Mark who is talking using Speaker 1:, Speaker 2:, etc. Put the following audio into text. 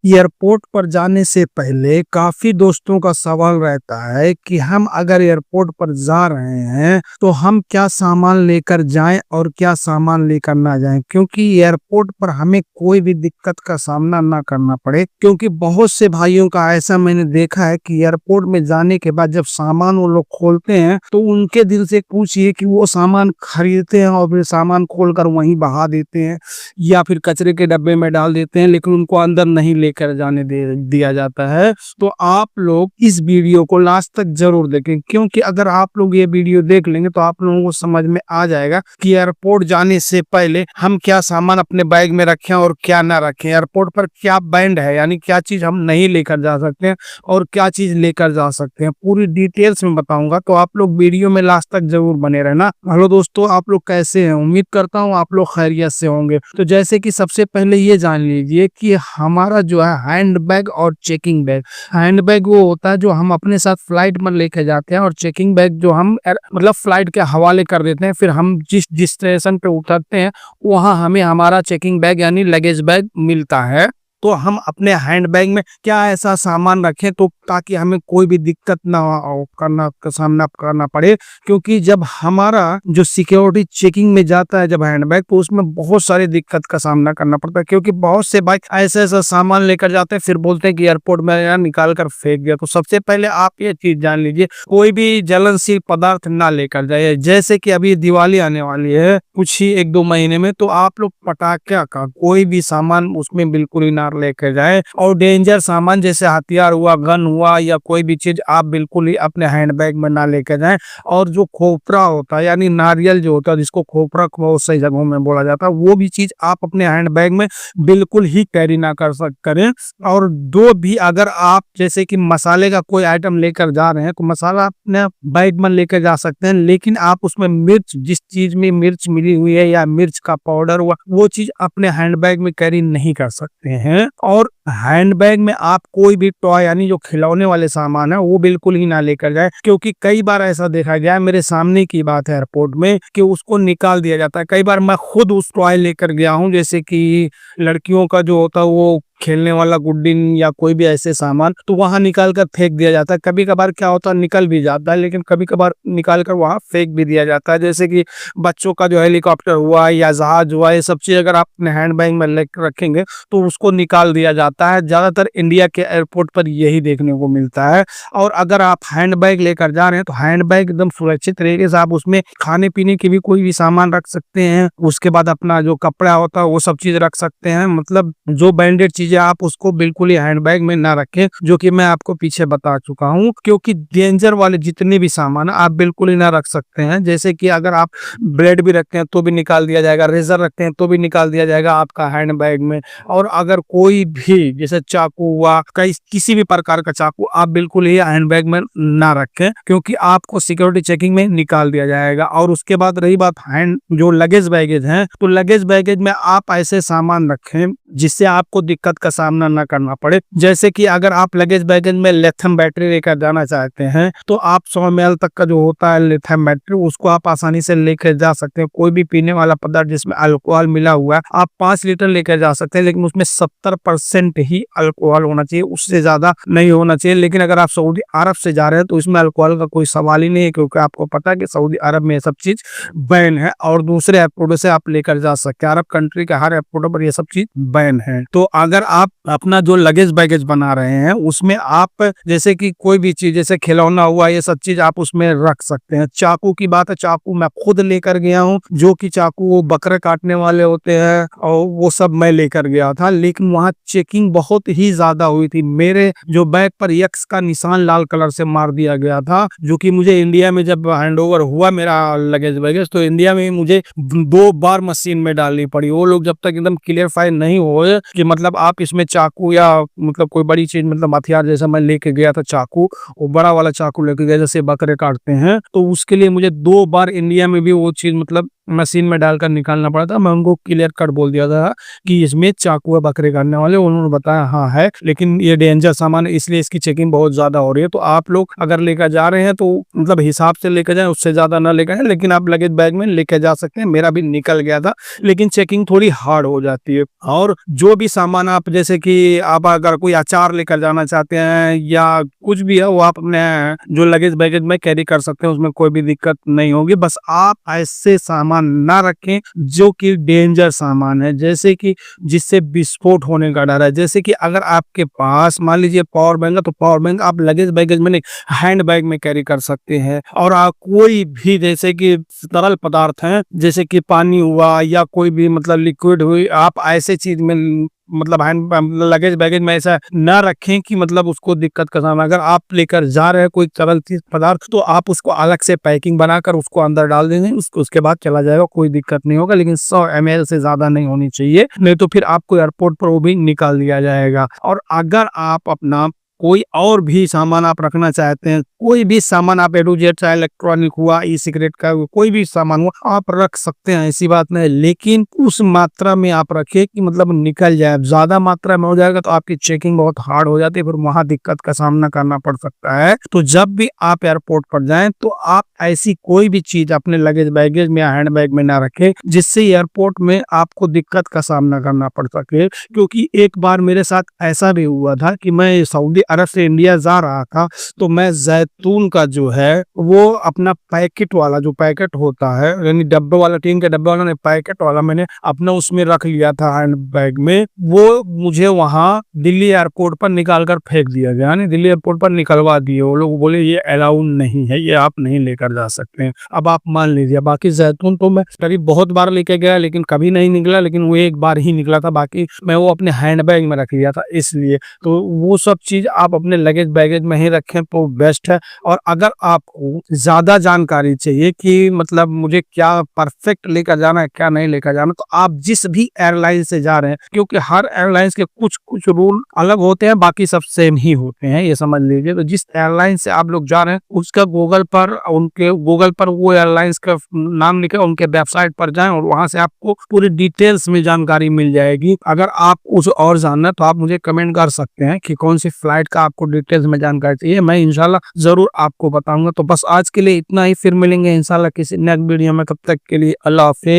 Speaker 1: Airport पर जाने से पहले काफ़ी दोस्तों का सवाल रहता है कि हम अगर एयरपोर्ट पर जा रहे हैं तो हम क्या सामान लेकर जाएं और क्या सामान लेकर ना जाएं, क्योंकि एयरपोर्ट पर हमें कोई भी दिक्कत का सामना ना करना पड़े। क्योंकि बहुत से भाइयों का ऐसा मैंने देखा है कि एयरपोर्ट में जाने के बाद जब सामान वो लोग खोलते हैं तो उनके दिल से पूछिए कि वो सामान खरीदते हैं और फिर सामान खोलकर वहीं बहा देते हैं या फिर कचरे के डब्बे में डाल देते हैं, लेकिन उनको अंदर नहीं लेकर जाने दिया जाता है। तो आप लोग इस वीडियो को लास्ट तक जरूर देखें, क्योंकि अगर आप लोग ये वीडियो देख लेंगे तो आप लोगों को समझ में आ जाएगा कि एयरपोर्ट जाने से पहले हम क्या सामान अपने बैग में रखें और क्या ना रखें। एयरपोर्ट पर क्या बैंड है, यानी क्या चीज हम नहीं लेकर जा सकते हैं और क्या चीज लेकर जा सकते हैं, पूरी डिटेल्स में बताऊंगा। तो आप लोग वीडियो में लास्ट तक जरूर बने रहना। हेलो दोस्तों, आप लोग कैसे हैं? उम्मीद करता हूँ आप लोग खैरियत से होंगे। तो जैसे कि सबसे पहले ये जान लीजिए कि हमारा जो है हैंड बैग और चेकिंग बैग। हैंड बैग वो होता है जो हम अपने साथ फ्लाइट में लेके जाते हैं और चेकिंग बैग जो हम मतलब फ्लाइट के हवाले कर देते हैं। फिर हम जिस स्टेशन पे उतरते हैं वहां हमें हमारा चेकिंग बैग यानी लगेज बैग मिलता है। तो हम अपने हैंड बैग में क्या ऐसा सामान रखें तो ताकि हमें कोई भी दिक्कत ना करना का सामना करना पड़े। क्योंकि जब हमारा जो सिक्योरिटी चेकिंग में जाता है जब हैंड बैग, तो उसमें बहुत सारी दिक्कत का सामना करना पड़ता है। क्योंकि बहुत से बाइक ऐसा ऐसा सामान लेकर जाते हैं फिर बोलते हैं कि एयरपोर्ट में यार निकाल कर फेंक दिया। तो सबसे पहले आप ये चीज जान लीजिए, कोई भी ज्वलनशील पदार्थ ना लेकर जाइए। जैसे कि अभी दिवाली आने वाली है कुछ ही 1-2 महीने में, तो आप लोग पटाखा का कोई भी सामान उसमें बिल्कुल ही ना लेकर जाए। और डेंजर सामान जैसे हथियार हुआ, गन हुआ या कोई भी चीज आप बिल्कुल ही अपने हैंड बैग में ना लेकर जाएं। और जो खोपरा होता है यानी नारियल जो होता है, जिसको खोपरा बहुत सही जगहों में बोला जाता है, वो भी चीज आप अपने हैंड बैग में बिल्कुल ही कैरी ना करें। और दो भी अगर आप जैसे कि मसाले का कोई आइटम लेकर जा रहे हैं तो मसाला अपने बैग में लेकर जा सकते हैं, लेकिन आप उसमें मिर्च, जिस चीज में मिर्च मिली हुई है या मिर्च का पाउडर हुआ, वो चीज अपने हैंड बैग में कैरी नहीं कर सकते हैं। और हैंड बैग में आप कोई भी टॉय यानी जो खिलौने वाले सामान है वो बिल्कुल ही ना लेकर जाए। क्योंकि कई बार ऐसा देखा गया है, मेरे सामने की बात है एयरपोर्ट में, कि उसको निकाल दिया जाता है। कई बार मैं खुद उस टॉय लेकर गया हूँ, जैसे कि लड़कियों का जो होता है वो खेलने वाला गुड्डिन या कोई भी ऐसे सामान, तो वहां निकाल कर फेंक दिया जाता है। कभी कभार क्या होता है निकल भी जाता है, लेकिन कभी कभार निकाल कर वहां फेंक भी दिया जाता है। जैसे कि बच्चों का जो हेलीकॉप्टर हुआ या जहाज हुआ, ये सब चीज अगर आप अपने हैंड बैग में लेकर रखेंगे तो उसको निकाल दिया जाता है। ज्यादातर इंडिया के एयरपोर्ट पर यही देखने को मिलता है। और अगर आप हैंड बैग लेकर जा रहे हैं तो हैंड बैग एकदम सुरक्षित तरीके से आप उसमें खाने पीने की भी कोई भी सामान रख सकते हैं। उसके बाद अपना जो कपड़ा होता है वो सब चीज रख सकते हैं। मतलब जो ब्रांडेड चीजें आप उसको बिल्कुल ही हैंड बैग में ना रखें, जो कि मैं आपको पीछे बता चुका हूं। क्योंकि डेंजर वाले जितने भी सामान आप बिल्कुल ही ना रख सकते हैं। जैसे कि अगर आप ब्रेड भी रखते हैं तो भी निकाल दिया जाएगा, रेजर रखते हैं तो भी निकाल दिया जाएगा आपका हैंड बैग में। और अगर कोई भी जैसे चाकू हुआ, किसी भी प्रकार का चाकू आप बिल्कुल ही हैंड बैग में ना रखें, क्योंकि आपको सिक्योरिटी चेकिंग में निकाल दिया जाएगा। और उसके बाद रही बात हैंड जो लगेज बैगेज है, तो लगेज बैगेज में आप ऐसे सामान रखें जिससे आपको दिक्कत का सामना ना करना पड़े। जैसे कि अगर आप लगेज बैगेज में लिथियम बैटरी लेकर जाना चाहते हैं तो आप 100 ml तक का जो होता है लिथियम बैटरी, उसको आप आसानी से लेकर जा सकते हैं। कोई भी पीने वाला पदार्थ जिसमें अल्कोहल मिला हुआ है आप 5 लीटर लेकर जा सकते हैं, लेकिन उसमें 70% ही अल्कोहल होना चाहिए, उससे ज्यादा नहीं होना चाहिए। लेकिन अगर आप सऊदी अरब से जा रहे हैं तो इसमें अल्कोहल का कोई सवाल ही नहीं है, क्योंकि आपको पता है कि सऊदी अरब में ये सब चीज बैन है और दूसरे एयरपोर्टों से आप लेकर जा सकते हैं। अरब कंट्री के हर एयरपोर्टों पर ये सब चीज बैन है। तो अगर आप अपना जो लगेज बैगेज बना रहे हैं उसमें आप जैसे कि कोई भी चीज जैसे खिलौना हुआ, ये सब चीज आप उसमें रख सकते हैं। चाकू की बात है, चाकू मैं खुद लेकर गया हूँ, जो कि चाकू वो बकरे काटने वाले होते हैं और वो सब मैं लेकर गया था। लेकिन वहाँ चेकिंग बहुत ही ज्यादा हुई थी। मेरे जो बैग पर यक्स का निशान लाल कलर से मार दिया गया था, जो कि मुझे इंडिया में जब हैंडओवर हुआ मेरा लगेज बैगेज, तो इंडिया में मुझे 2 बार मशीन में डालनी पड़ी। वो लोग जब तक एकदम क्लियरफाई नहीं हुए कि मतलब आप इसमें चाकू या मतलब कोई बड़ी चीज मतलब हथियार, जैसा मैं लेके गया था चाकू, वो बड़ा वाला चाकू लेके गया जैसे बकरे काटते हैं, तो उसके लिए मुझे 2 बार इंडिया में भी वो चीज मतलब मशीन में डालकर निकालना पड़ा था। मैं उनको क्लियर कट बोल दिया था कि इसमें चाकू है बकरे काटने वाले। उन्होंने बताया हाँ है, लेकिन ये डेंजर सामान है, इसलिए इसकी चेकिंग बहुत ज्यादा हो रही है। तो आप लोग अगर लेकर जा रहे हैं तो मतलब हिसाब से लेकर जाएं, उससे ज्यादा ना लेकर जाएं, लेकिन आप लगेज बैग में लेकर जा सकते हैं। मेरा भी निकल गया था, लेकिन चेकिंग थोड़ी हार्ड हो जाती है। और जो भी सामान आप, जैसे कि आप अगर कोई अचार लेकर जाना चाहते हैं या कुछ भी है, वो आप अपने जो लगेज बैगेज में कैरी कर सकते हैं, उसमें कोई भी दिक्कत नहीं होगी। बस आप ऐसे सामान ना रखें जो कि डेंजर सामान है, जैसे कि जिससे विस्फोट होने का डर है। जैसे कि अगर आपके पास मान लीजिए पावर बैंक है, तो पावर बैंक आप लगेज बैगेज में नहीं, हैंड बैग में कैरी कर सकते हैं। और आप कोई भी जैसे कि तरल पदार्थ हैं, जैसे कि पानी हुआ या कोई भी मतलब लिक्विड हुई, आप ऐसे चीज में मतलब हैंड लगेज बैगेज में ऐसा ना रखें कि मतलब उसको दिक्कत का सामना। अगर आप लेकर जा रहे हैं कोई तरल चीज पदार्थ, तो आप उसको अलग से पैकिंग बनाकर उसको अंदर डाल देंगे, उसके बाद चला जाएगा, कोई दिक्कत नहीं होगा। लेकिन 100 ml से ज्यादा नहीं होनी चाहिए, नहीं तो फिर आपको एयरपोर्ट पर वो भी निकाल दिया जाएगा। और अगर आप अपना कोई और भी सामान आप रखना चाहते हैं, कोई भी सामान आप A to Z, चाहे इलेक्ट्रॉनिक हुआ, ई सिगरेट का कोई भी सामान हुआ, आप रख सकते हैं, ऐसी बात नहीं। लेकिन उस मात्रा में आप रखिए कि मतलब निकल जाए। ज्यादा मात्रा में हो जाएगा तो आपकी चेकिंग बहुत हार्ड हो जाती है, फिर वहां दिक्कत का सामना करना पड़ सकता है। तो जब भी आप एयरपोर्ट पर जाएं तो आप ऐसी कोई भी चीज अपने लगेज बैगेज में या हैंड बैग में ना रखें जिससे एयरपोर्ट में आपको दिक्कत का सामना करना पड़ सके। क्योंकि एक बार मेरे साथ ऐसा भी हुआ था कि मैं सऊदी अरब से इंडिया जा रहा था, तो मैं जैतून का जो है वो अपना पैकेट वाला जो पैकेट होता है, यानी डब्बे वाला, टीन के डब्बे वाला नहीं, पैकेट वाला, मैंने अपना उसमें रख लिया था हैंड बैग में। वो मुझे वहां दिल्ली एयरपोर्ट पर निकाल कर फेंक दिया गया, यानी दिल्ली एयरपोर्ट पर निकलवा दिए। वो लोग बोले ये अलाउ नहीं है, ये आप नहीं लेकर जा सकते हैं। अब आप मान लीजिए, बाकी जैतून तो मैं करीब बहुत बार लेके गया लेकिन कभी नहीं निकला, लेकिन वो एक बार ही निकला था, बाकी मैं वो अपने हैंड बैग में रख लिया था। इसलिए तो वो सब चीज आप अपने लगेज बैगेज में ही रखें तो बेस्ट है। और अगर आपको ज्यादा जानकारी चाहिए कि मतलब मुझे क्या परफेक्ट लेकर जाना है, क्या नहीं लेकर जाना, तो आप जिस भी एयरलाइन से जा रहे हैं, क्योंकि हर एयरलाइंस के कुछ कुछ रूल अलग होते हैं, बाकी सब सेम ही होते हैं, ये समझ लीजिए। तो जिस एयरलाइन से आप लोग जा रहे हैं उसका गूगल पर वो एयरलाइंस का नाम लिखे, उनके वेबसाइट पर जाएं और वहां से आपको पूरी डिटेल्स में जानकारी मिल जाएगी। अगर आप उस और जानना तो आप मुझे कमेंट कर सकते हैं कि कौन सी फ्लाइट का आपको डिटेल्स में जानकारी चाहिए, मैं इंशाल्लाह जरूर आपको बताऊंगा। तो बस आज के लिए इतना ही, फिर मिलेंगे इंशाल्लाह किसी नेक्स्ट वीडियो में। तब तक के लिए अल्लाह हाफिज़।